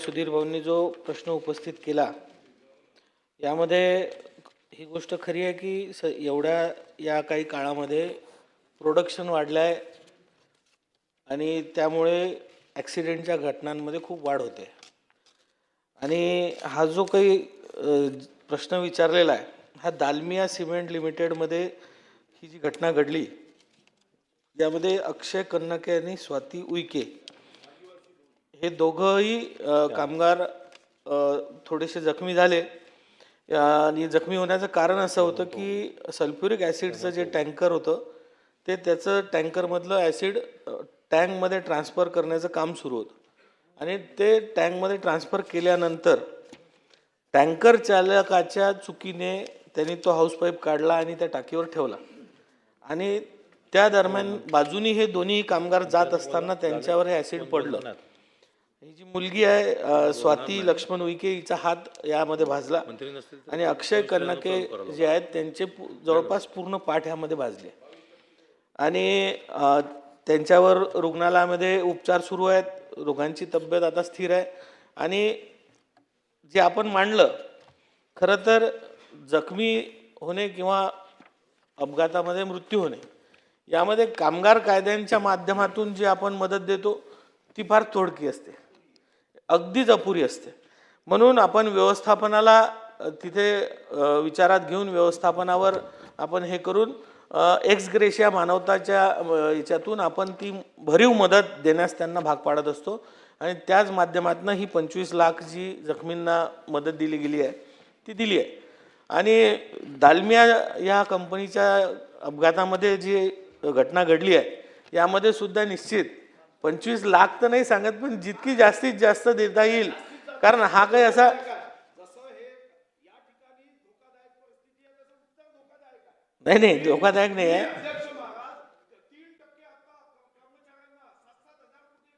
सुधीर भाऊंनी जो प्रश्न उपस्थित केला यामध्ये ही गोष्ट खरी आहे की एवढ्या या काही काळामध्ये प्रोडक्शन वाढलं आहे आणि त्यामुळे ॲक्सिडेंटच्या घटनांमध्ये खूप वाढ होते. आणि हा जो काही प्रश्न विचारलेला आहे हा दालमिया सिमेंट लिमिटेडमध्ये ही जी घटना घडली यामध्ये अक्षय कन्नके आणि स्वाती उईके हे दोघंही कामगार थोडेसे जखमी झाले. आणि जखमी होण्याचं कारण असं होतं की सल्फ्युरिक ॲसिडचं जे टँकर होतं ते त्याचं टँकरमधलं ॲसिड टँकमध्ये ट्रान्सफर करण्याचं काम सुरू होतं आणि ते टँकमध्ये ट्रान्सफर केल्यानंतर टँकर चालकाच्या चुकीने त्यांनी तो हाऊसपाईप काढला आणि त्या टाकीवर ठेवला आणि त्या दरम्यान बाजूनी हे दोन्ही कामगार जात असताना त्यांच्यावर हे ॲसिड पडलं. ही जी मुलगी आहे स्वाती लक्ष्मण उईके हिचा हात यामध्ये भाजला आणि अक्षय कन्नके जे आहेत त्यांचे जवळपास पूर्ण पाठ यामध्ये भाजले आणि त्यांच्यावर रुग्णालयामध्ये उपचार सुरू आहेत. दोघांची तब्येत आता स्थिर आहे. आणि जे आपण मांडलं खरं तर जखमी होणे किंवा अपघातामध्ये मृत्यू होणे यामध्ये कामगार कायद्यांच्या माध्यमातून जी आपण मदत देतो ती फार थोडकी असते, अगदीच अपुरी असते. म्हणून आपण व्यवस्थापनाला तिथे विचारात घेऊन व्यवस्थापनावर आपण हे करून एक्स ग्रेशिया मानवताच्या याच्यातून आपण ती भरीव मदत देण्यास त्यांना भाग पाडत असतो आणि त्याच माध्यमातून ही 25 लाख जी जखमींना मदत दिली गेली आहे ती दिली आहे. आणि दालमिया या कंपनीच्या अपघातामध्ये जी घटना घडली आहे यामध्ये सुद्धा निश्चित 25 लाख तर नाही सांगत पण जितकी जास्तीत जास्त देता येईल, कारण हा काही असा नाही धोकादायक नाही आहे.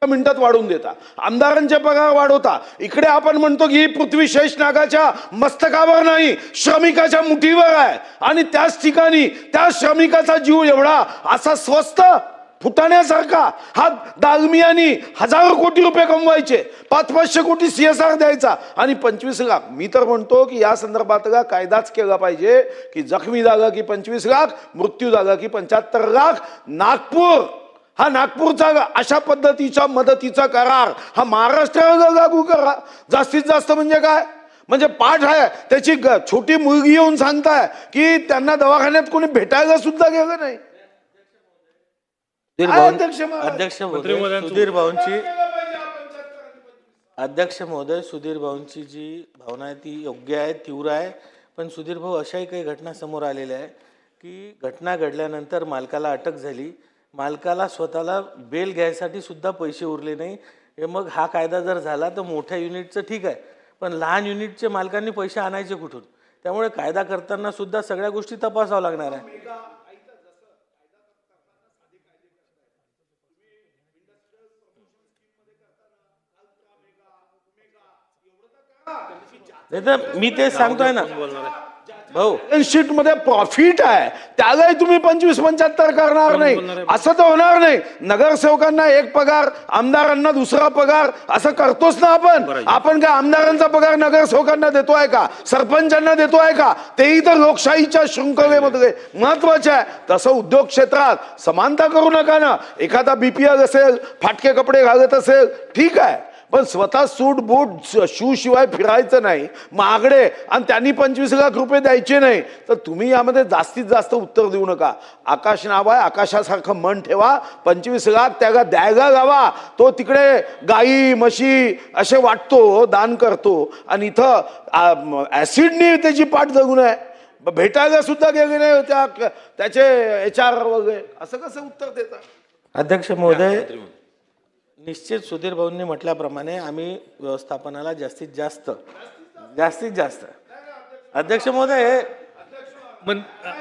मिनिटात वाढवून देता, आमदारांचे पगार वाढवता. इकडे आपण म्हणतो की ही पृथ्वी शेषनागाच्या मस्तकावर नाही श्रमिकाच्या मुठीवर आहे आणि त्याच ठिकाणी त्या श्रमिकाचा जीव एवढा असा स्वस्त फुटाण्यासारखा. हा दालमियानी हजारो कोटी रुपये कमवायचे, 500-500 कोटी CSR द्यायचा आणि 25 लाख. मी तर म्हणतो की या संदर्भात कायदाच केला पाहिजे की जखमी झाला की 25 लाख, मृत्यू झाला की 75 लाख. नागपूर हा नागपूरचा अशा पद्धतीच्या मदतीचा करार हा महाराष्ट्राला लागू करा. जास्तीत जास्त म्हणजे काय, म्हणजे पाठ आहे त्याची छोटी मुलगी येऊन सांगताय की त्यांना दवाखान्यात कोणी भेटायला सुद्धा गेलं नाही. अध्यक्ष महोदय सुधीर भाऊंची जी भावना आहे ती योग्य आहे, तीव्र आहे. पण सुधीर भाऊ अशाही काही घटना समोर आलेल्या आहे की घटना घडल्यानंतर मालकाला अटक झाली, मालकाला स्वतःला बेल घ्यायसाठी सुद्धा पैसे उरले नाही. मग हा कायदा जर झाला तर मोठ्या युनिटचं ठीक आहे पण लहान युनिटचे मालकांनी पैसे आणायचे कुठून. त्यामुळे कायदा करताना सुद्धा सगळ्या गोष्टी तपासाव्या लागणार आहे. मी तेच सांगतोय ना भाऊ, शीट मध्ये प्रॉफिट आहे त्यालाही तुम्ही 25-75 करणार नाही असं तर होणार नाही. नगरसेवकांना एक पगार, आमदारांना दुसरा पगार असं करतोच ना आपण काय आमदारांचा पगार नगरसेवकांना देतोय का, सरपंचांना देतोय का? तेही तर लोकशाहीच्या शृंखलेमध्ये महत्वाचे आहे. तसं उद्योग क्षेत्रात समानता करू नका ना. एखादा BPL असेल, फाटके कपडे घालत असेल ठीक आहे, पण स्वतः सूट बूट शू शिवाय फिरायचं नाही महागडे आणि त्यांनी 25 लाख रुपये द्यायचे नाही. तर तुम्ही यामध्ये जास्तीत जास्त उत्तर देऊ नका. आकाश नाव आहे, आकाशासारखं मन ठेवा. 25 लाख त्याला द्यायला लावा. तो तिकडे गाई म्हशी असे वाटतो, दान करतो आणि इथं ऍसिडनी त्याची पाठ जगू नये, भेटायला सुद्धा गेले नाही त्याचे HR वगैरे. असं कसं उत्तर देतात अध्यक्ष महोदय? निश्चित सुधीर भाऊंनी म्हटल्याप्रमाणे आम्ही व्यवस्थापनाला जास्तीत जास्त अध्यक्ष महोदय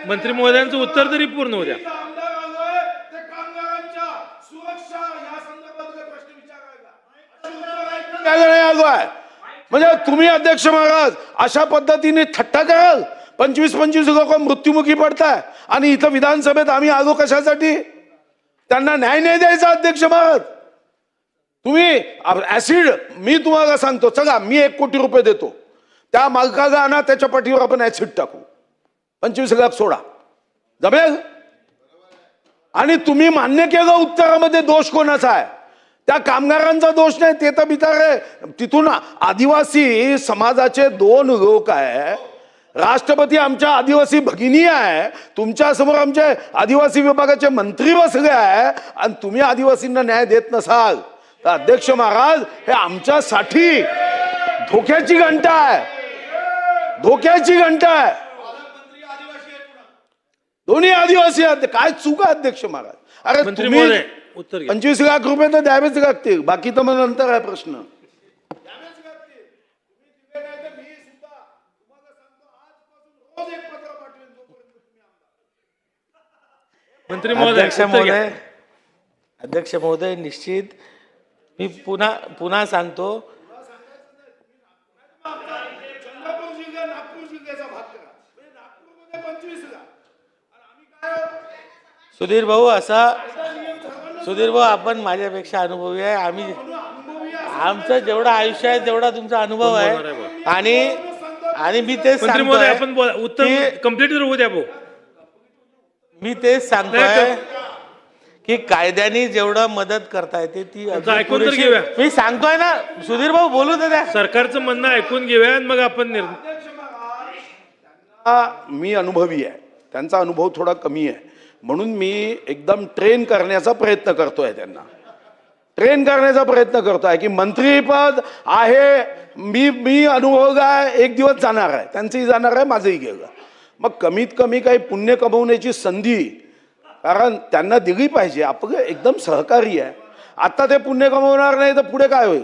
मंत्री महोदयांचं उत्तर तरी पूर्ण होऊ द्या. म्हणजे तुम्ही अध्यक्ष महाराज अशा पद्धतीने थट्टा कराल? 25-25 लोक मृत्युमुखी पडताय आणि इथं विधानसभेत आम्ही आलो कशासाठी? त्यांना न्याय नाही द्यायचा अध्यक्ष महाराज. तुम्ही ऍसिड, मी तुम्हाला सांगतो, चला मी 1 कोटी रुपये देतो, त्या मालकाला आणा, त्याच्या पाठीवर आपण ऍसिड टाकू, 25 लाख सोडा, जमेल? आणि तुम्ही मान्य केलं उत्तरामध्ये दोष कोणाचा आहे? त्या कामगारांचा दोष नाही, ते तर बिचारे तिथून आदिवासी समाजाचे 2 लोक आहे, राष्ट्रपती आमच्या आदिवासी भगिनी आहे, तुमच्या समोर आमचे आदिवासी विभागाचे मंत्री बसले आहे, आणि तुम्ही आदिवासींना न्याय देत नसाल तर अध्यक्ष महाराज, हे आमच्यासाठी धोक्याची घंटा आहे, धोक्याची घंटा आहे. दोन्ही आदिवासी आहेत, काय चुका अध्यक्ष महाराज? अरे मंत्री तुम्ही महोदय, उत्तर घ्या. 25 लाख रुपये तर द्यावेच लागतील, बाकी तर मग नंतर आहे प्रश्न. मंत्री महोदय, उत्तर घ्या. अध्यक्ष महोदय, निश्चित मी पुन्हा सांगतो, सुधीर भाऊ आपण माझ्यापेक्षा अनुभवी आहे, आमचं जेवढं आयुष्य आहे तेवढा तुमचा अनुभव आहे, आणि मी तेच मंत्री महोदय, सांगतोय आपण बोला, उत्तर कम्प्लीट होऊ द्या भाऊ. मी तेच सांगतोय की कायद्याने जेवढं मदत करता येते ती अगदी ऐकून तर पुरेशी. घेऊया. मी सांगतोय ना, सुधीर भाऊ बोलू दे द्या. सरकारचं म्हणणं ऐकून घेऊया आणि मग आपण मी अनुभवी आहे, त्यांचा अनुभव थोडा कमी आहे, म्हणून मी एकदम ट्रेन करण्याचा प्रयत्न करतोय, त्यांना ट्रेन करण्याचा प्रयत्न करतोय की मंत्रीपद आहे, मी अनुभव आहे, 1 दिवस जाणार आहे, त्यांचंही जाणार आहे, माझंही गेलं, मग कमीत कमी काही पुण्य कमवण्याची संधी कारण त्यांना दिली पाहिजे. आपलं एकदम सहकारी आहे, आता ते पुण्य कमवणार नाही तर पुढे काय होईल?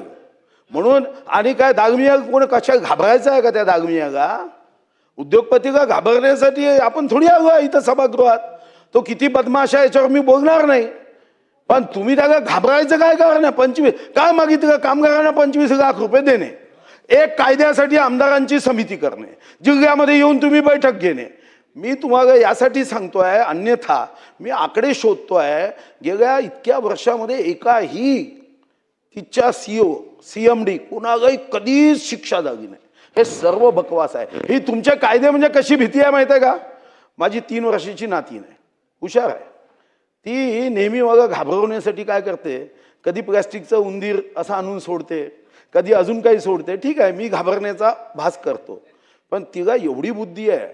म्हणून आणि काय दागमिया कोण कशा घाबरायचं आहे का? त्या दागमियाला उद्योगपतीला घाबरण्यासाठी आपण थोडी आलो इथं सभागृहात, तो किती बदमाश आहे याच्यावर मी बोलणार नाही, पण तुम्ही त्याला घाबरायचं काय कारण आहे? 25 काय मागितलं? कामगारांना 25 लाख रुपये देणे, एक कायद्यासाठी आमदारांची समिती करणे, जिल्ह्यामध्ये येऊन तुम्ही बैठक घेणे. मी तुम्हाला यासाठी सांगतोय, अन्यथा मी आकडे शोधतोय, गेल्या इतक्या वर्षामध्ये एकाही तिच्या CMD कोणालाही कधीच शिक्षा झाली नाही. हे सर्व बकवास आहे. ही तुमचे कायदे म्हणजे कशी भीती आहे माहिती आहे का? माझी 3 वर्षाची नातीन आहे, हुशार आहे, ती नेहमी मला घाबरवण्यासाठी काय करते, कधी प्लॅस्टिकचं उंदीर असं आणून सोडते, कधी अजून काही सोडते. ठीक आहे, मी घाबरण्याचा भास करतो, पण तिला एवढी बुद्धी आहे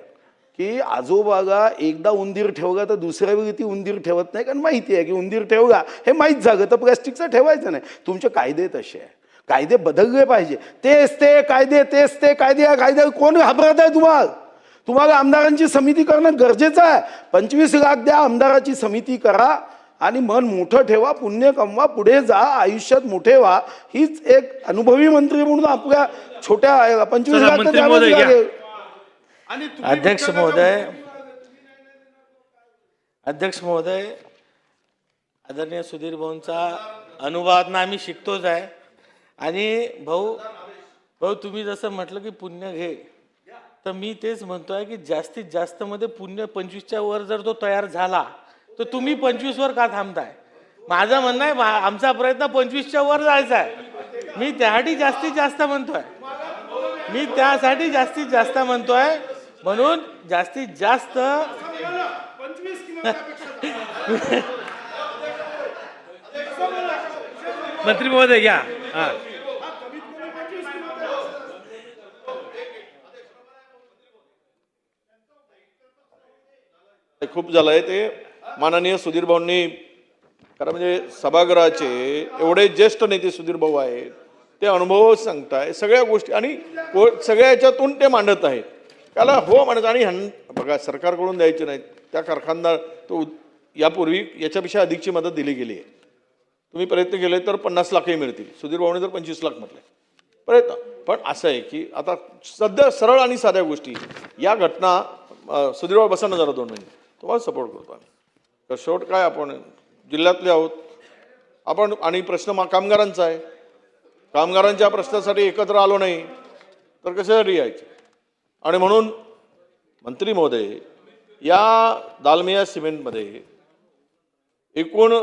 की आजोबाला एकदा उंदीर ठेवला तर दुसऱ्या वेळी ती उंदीर ठेवत नाही, कारण माहिती आहे की उंदीर ठेवला हे माहीत झालं तर प्लॅस्टिकचं ठेवायचं नाही. तुमचे कायदे तसे आहे, कायदे बदलले पाहिजे. तेच ते कायदे, या कायदे कोण घाबरत आहे तुम्हाला? तुम्हाला आमदारांची समिती करणं गरजेचं आहे. 25 लाख द्या, आमदाराची समिती करा आणि मन मोठं ठेवा, पुण्य कमवा, पुढे जा, आयुष्यात मोठे व्हा. हीच एक अनुभवी मंत्री म्हणून आपल्या छोट्या 25 लाख तर द्यावेच लागेल. अध्यक्ष महोदय, आदरणीय सुधीर भाऊंचा अनुभवातनं आम्ही शिकतोच आहे. आणि भाऊ तुम्ही जसं म्हटलं की पुण्य घे, तर मी तेच म्हणतोय की जास्तीत जास्त मध्ये पुण्य 25च्या वर जर तो तयार झाला तर तुम्ही 25 वर का थांबताय? माझं म्हणणं आहे, आमचा प्रयत्न 25च्या वर जायचा आहे. मी त्यासाठी जास्तीत जास्त म्हणतोय, म्हणून जास्तीत जास्त मंत्री महोदय घ्या. खूप झालंय ते माननीय सुधीर भाऊंनी, कारण म्हणजे सभागृहाचे एवढे ज्येष्ठ नेते सुधीर भाऊ आहेत, ते अनुभव सांगताय सगळ्या गोष्टी आणि सगळ्या याच्यातून ते मांडत आहेत. त्याला हो म्हणत आणि बघा, सरकारकडून द्यायचे नाहीत, त्या कारखानदार तो यापूर्वी याच्यापेक्षा अधिकची मदत दिली गेली आहे. तुम्ही प्रयत्न केले तर 50 लाखही मिळतील. सुधीर भाऊने तर 25 लाख म्हटले प्रयत्न. पण असं आहे की आता सध्या सरळ आणि साध्या गोष्टी, या घटना सुधीर भाऊ बसा ना जरा 2 मिनिट, तुम्हाला सपोर्ट करतो आम्ही. तर शेवट काय, आपण जिल्ह्यातले आहोत आपण, आणि प्रश्न कामगारांचा आहे. कामगारांच्या प्रश्नासाठी एकत्र आलो नाही तर कशासाठी यायचे? आणि म्हणून मंत्री महोदय, या दालमिया सिमेंटमध्ये एकूण